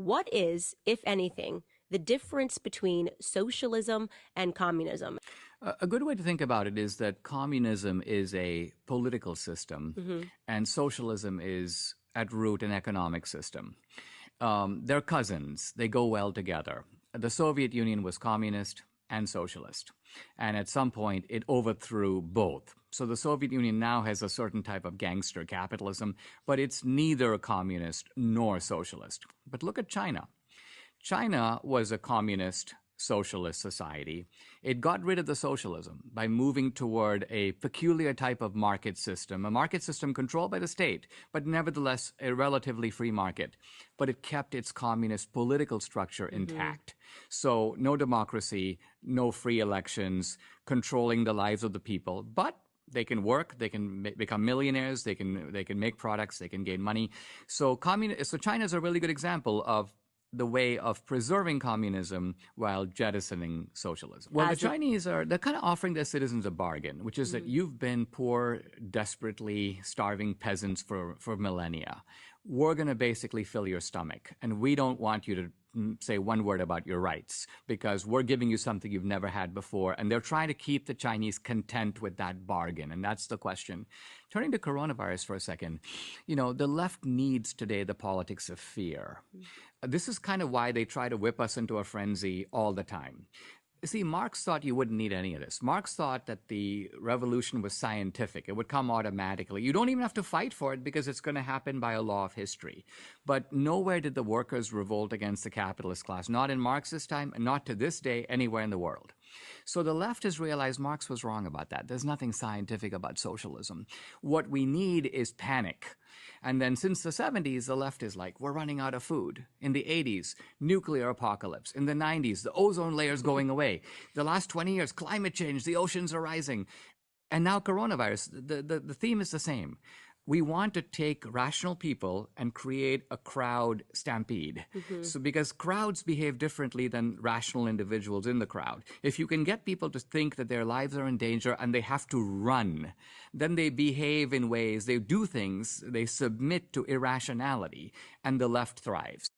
What is, if anything, the difference between socialism and communism? A good way to think about it is that communism is a political system, and socialism is at root an economic system. They're cousins, they go well together. The Soviet Union was communist and socialist, and at some point it overthrew both. So the Soviet Union now has a certain type of gangster capitalism, but it's neither communist nor socialist. But look at China. China was a communist socialist society. It got rid of the socialism by moving toward a peculiar type of market system, a market system controlled by the state, but nevertheless a relatively free market. But it kept its communist political structure intact. So no democracy, no free elections, controlling the lives of the people, but they can work, they can become millionaires, they can make products, they can gain money. So China is a really good example of the way of preserving communism while jettisoning socialism. Well, the Chinese they're kind of offering their citizens a bargain, which is that you've been poor, desperately starving peasants for millennia. We're going to basically fill your stomach, and we don't want you to say one word about your rights because we're giving you something you've never had before. And they're trying to keep the Chinese content with that bargain. And that's the question. Turning to coronavirus for a second, the left needs today the politics of fear. This is kind of why they try to whip us into a frenzy all the time. See, Marx thought you wouldn't need any of this. Marx thought that the revolution was scientific. It would come automatically. You don't even have to fight for it because it's going to happen by a law of history. But nowhere did the workers revolt against the capitalist class, not in Marx's time, and not to this day anywhere in the world. So the left has realized Marx was wrong about that. There's nothing scientific about socialism. What we need is panic. And then since the 70s, the left is like, we're running out of food. In the 80s, nuclear apocalypse. In the 90s, the ozone layer is going away. The last 20 years, climate change, the oceans are rising. And now coronavirus, the theme is the same. We want to take rational people and create a crowd stampede. So because crowds behave differently than rational individuals in the crowd. If you can get people to think that their lives are in danger and they have to run, then they behave in ways, they do things, they submit to irrationality, and the left thrives.